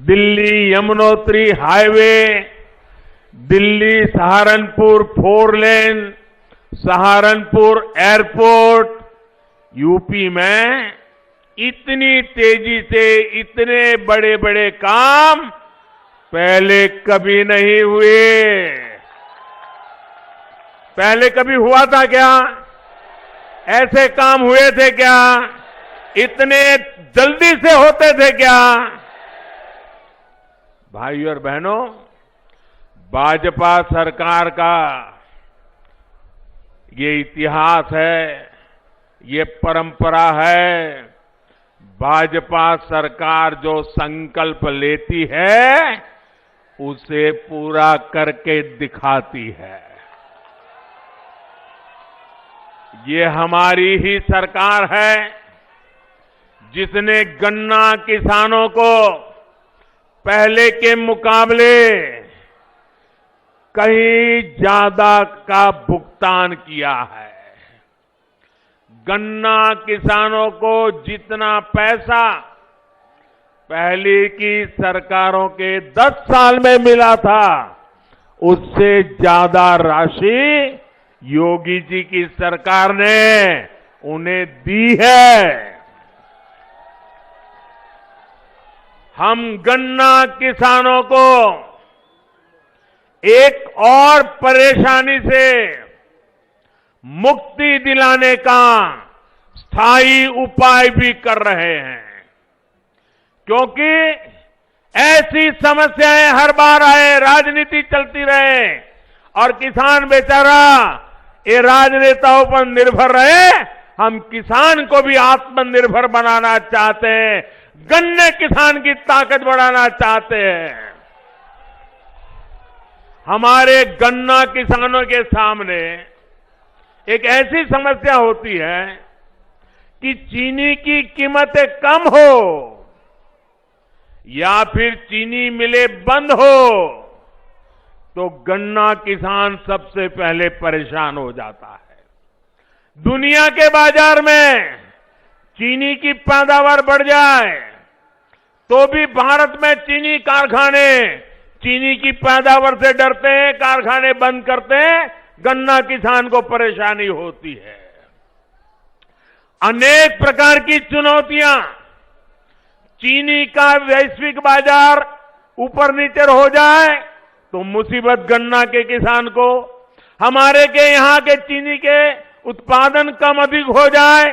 Delhi Yamunotri highway, Delhi Saharanpur 4 लेन, Saharanpur airport, UP में इतनी तेजी से इतने बड़े बड़े काम पहले कभी नहीं हुए। पहले कभी हुआ था क्या? ऐसे काम हुए थे क्या? इतने जल्दी से होते थे क्या? भाइयों और बहनों, भाजपा सरकार का ये इतिहास है, ये परंपरा है। भाजपा सरकार जो संकल्प लेती है उसे पूरा करके दिखाती है। ये हमारी ही सरकार है जिसने गन्ना किसानों को पहले के मुकाबले कहीं ज्यादा का भुगतान किया है। गन्ना किसानों को जितना पैसा पहले की सरकारों के 10 साल में मिला था, उससे ज्यादा राशि योगी जी की सरकार ने उन्हें दी है। हम गन्ना किसानों को एक और परेशानी से मुक्ति दिलाने का स्थायी उपाय भी कर रहे हैं, क्योंकि ऐसी समस्याएं हर बार आए, राजनीति चलती रहे और किसान बेचारा ये राजनेताओं पर निर्भर रहे। हम किसान को भी आत्मनिर्भर बनाना चाहते हैं, गन्ने किसान की ताकत बढ़ाना चाहते हैं। हमारे गन्ना किसानों के सामने एक ऐसी समस्या होती है कि चीनी की कीमतें कम हो या फिर चीनी मिलें बंद हो तो गन्ना किसान सबसे पहले परेशान हो जाता है। दुनिया के बाजार में चीनी की पैदावार बढ़ जाए तो भी भारत में चीनी कारखाने चीनी की पैदावार से डरते हैं, कारखाने बंद करते हैं, गन्ना किसान को परेशानी होती है। अनेक प्रकार की चुनौतियां, चीनी का वैश्विक बाजार ऊपर नीचे हो जाए तो मुसीबत गन्ना के किसान को, हमारे के यहां के चीनी के उत्पादन कम अधिक हो जाए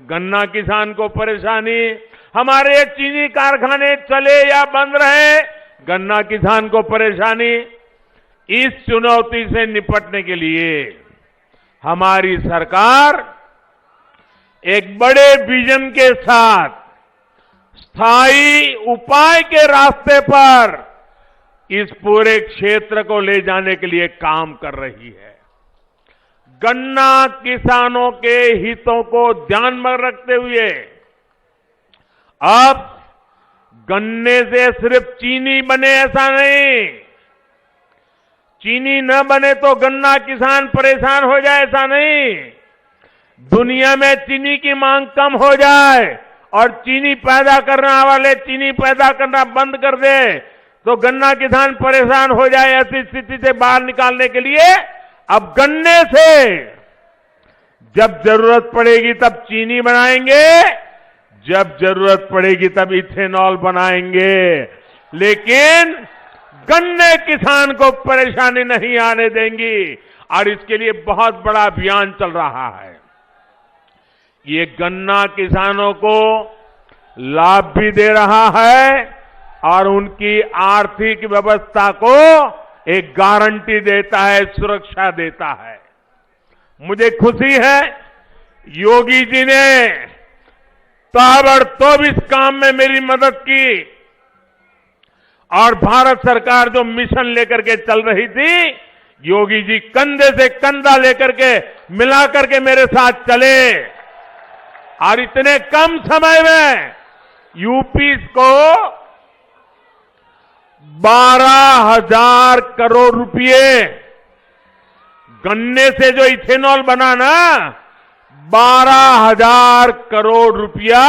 गन्ना किसान को परेशानी, हमारे चीनी कारखाने चले या बंद रहे गन्ना किसान को परेशानी। इस चुनौती से निपटने के लिए हमारी सरकार एक बड़े विजन के साथ स्थायी उपाय के रास्ते पर इस पूरे क्षेत्र को ले जाने के लिए काम कर रही है। गन्ना किसानों के हितों को ध्यान में रखते हुए अब गन्ने से सिर्फ चीनी बने ऐसा नहीं, चीनी न बने तो गन्ना किसान परेशान हो जाए ऐसा नहीं, दुनिया में चीनी की मांग कम हो जाए और चीनी पैदा करने वाले चीनी पैदा करना बंद कर दे तो गन्ना किसान परेशान हो जाए, ऐसी स्थिति से बाहर निकालने के लिए अब गन्ने से जब जरूरत पड़ेगी तब चीनी बनाएंगे, जब जरूरत पड़ेगी तब इथेनॉल बनाएंगे, लेकिन गन्ने किसान को परेशानी नहीं आने देंगी। और इसके लिए बहुत बड़ा अभियान चल रहा है। ये गन्ना किसानों को लाभ भी दे रहा है और उनकी आर्थिक व्यवस्था को एक गारंटी देता है, सुरक्षा देता है। मुझे खुशी है योगी जी ने ताबड़तोड़ इस काम में मेरी मदद की और भारत सरकार जो मिशन लेकर के चल रही थी, योगी जी कंधे से कंधा लेकर के मिलाकर के मेरे साथ चले और इतने कम समय में यूपी को 12,000 करोड़ रुपए गन्ने से जो इथेनॉल बना ना, 12,000 करोड़ रुपया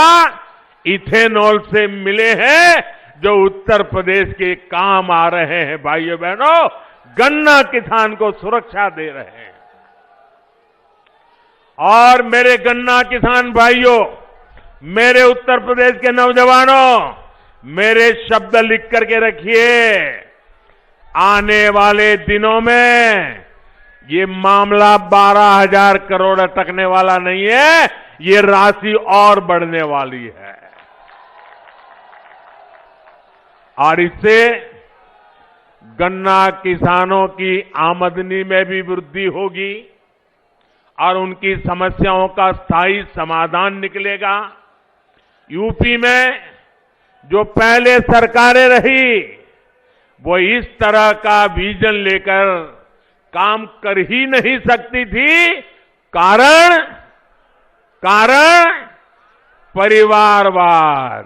इथेनॉल से मिले हैं जो उत्तर प्रदेश के काम आ रहे हैं भाइयों बहनों, गन्ना किसान को सुरक्षा दे रहे हैं। और मेरे गन्ना किसान भाइयों, मेरे उत्तर प्रदेश के नौजवानों, मेरे शब्द लिख करके रखिए, आने वाले दिनों में ये मामला 12,000 करोड़ अटकने वाला नहीं है, ये राशि और बढ़ने वाली है। और इससे गन्ना किसानों की आमदनी में भी वृद्धि होगी और उनकी समस्याओं का स्थायी समाधान निकलेगा। यूपी में जो पहले सरकारें रही, वो इस तरह का विजन लेकर काम कर ही नहीं सकती थी। कारण परिवारवाद,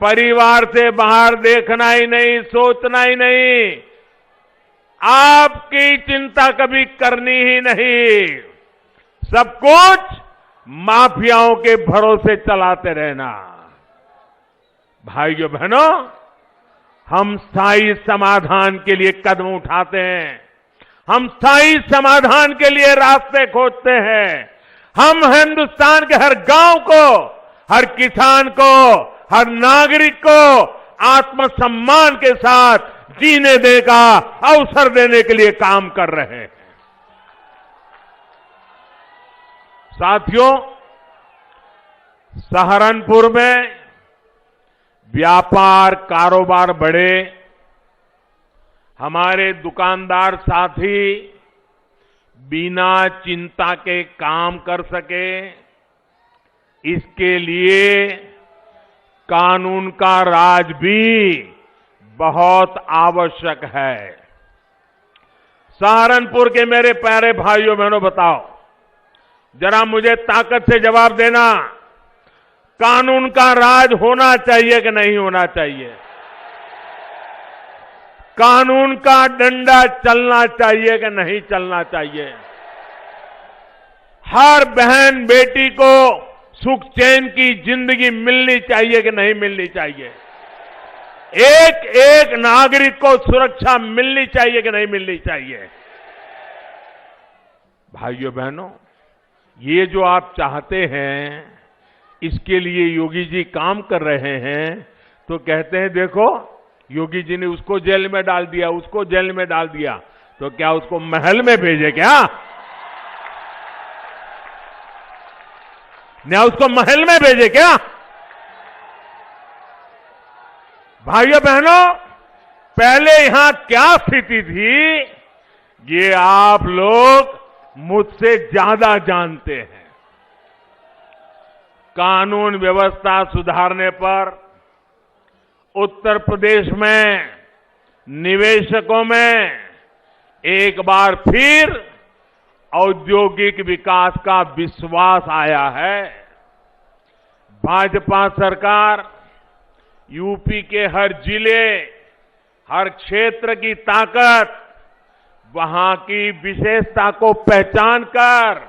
परिवार से बाहर देखना ही नहीं, सोचना ही नहीं, आपकी चिंता कभी करनी ही नहीं, सब कुछ माफियाओं के भरोसे चलाते रहना। भाइयों बहनों, हम स्थायी समाधान के लिए कदम उठाते हैं, हम स्थायी समाधान के लिए रास्ते खोजते हैं। हम हिंदुस्तान के हर गांव को, हर किसान को, हर नागरिक को आत्मसम्मान के साथ जीने देने का अवसर देने के लिए काम कर रहे हैं। साथियों, सहारनपुर में व्यापार कारोबार बढ़े, हमारे दुकानदार साथी बिना चिंता के काम कर सके, इसके लिए कानून का राज भी बहुत आवश्यक है। सहारनपुर के मेरे प्यारे भाइयों बहनों, बताओ जरा, मुझे ताकत से जवाब देना, कानून का राज होना चाहिए कि नहीं होना चाहिए? कानून का डंडा चलना चाहिए कि नहीं चलना चाहिए? हर बहन बेटी को सुख चैन की जिंदगी मिलनी चाहिए कि नहीं मिलनी चाहिए? एक एक नागरिक को सुरक्षा मिलनी चाहिए कि नहीं मिलनी चाहिए? भाइयों बहनों, ये जो आप चाहते हैं, इसके लिए योगी जी काम कर रहे हैं। तो कहते हैं देखो, योगी जी ने उसको जेल में डाल दिया, उसको जेल में डाल दिया, तो क्या उसको महल में भेजे क्या? क्या उसको महल में भेजे क्या? भाइयों बहनों, पहले यहां क्या स्थिति थी, ये आप लोग मुझसे ज्यादा जानते हैं। कानून व्यवस्था सुधारने पर उत्तर प्रदेश में निवेशकों में एक बार फिर औद्योगिक विकास का विश्वास आया है। भाजपा सरकार यूपी के हर जिले, हर क्षेत्र की ताकत, वहां की विशेषता को पहचान कर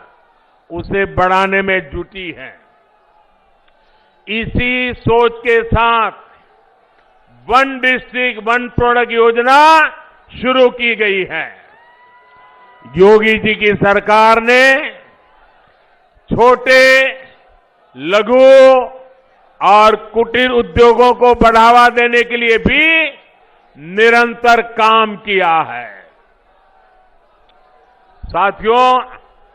उसे बढ़ाने में जुटी है। इसी सोच के साथ वन डिस्ट्रिक्ट वन प्रोडक्ट योजना शुरू की गई है। योगी जी की सरकार ने छोटे, लघु और कुटीर उद्योगों को बढ़ावा देने के लिए भी निरंतर काम किया है। साथियों,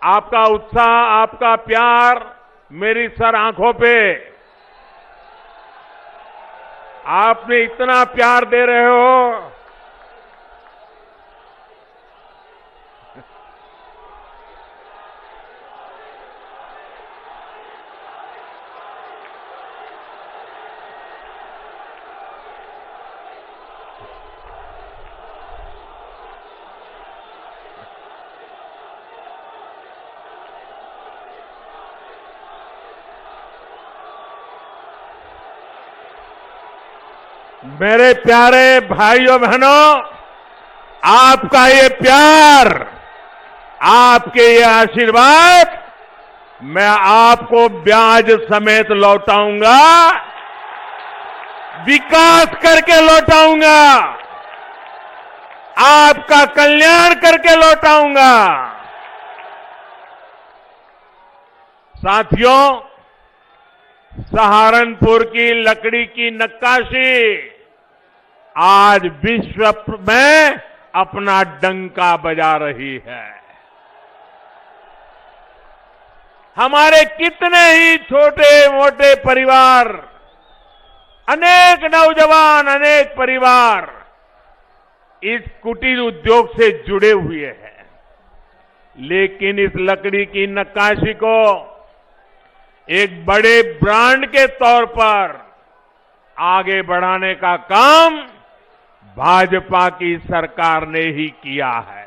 आपका उत्साह, आपका प्यार मेरी सर आंखों पे, आपने इतना प्यार दे रहे हो। मेरे प्यारे भाइयों बहनों, आपका ये प्यार, आपके ये आशीर्वाद मैं आपको ब्याज समेत लौटाऊंगा। विकास करके लौटाऊंगा, आपका कल्याण करके लौटाऊंगा। साथियों, सहारनपुर की लकड़ी की नक्काशी आज विश्व में अपना डंका बजा रही है। हमारे कितने ही छोटे मोटे परिवार, अनेक नौजवान, अनेक परिवार इस कुटीर उद्योग से जुड़े हुए हैं, लेकिन इस लकड़ी की नक्काशी को एक बड़े ब्रांड के तौर पर आगे बढ़ाने का काम भाजपा की सरकार ने ही किया है।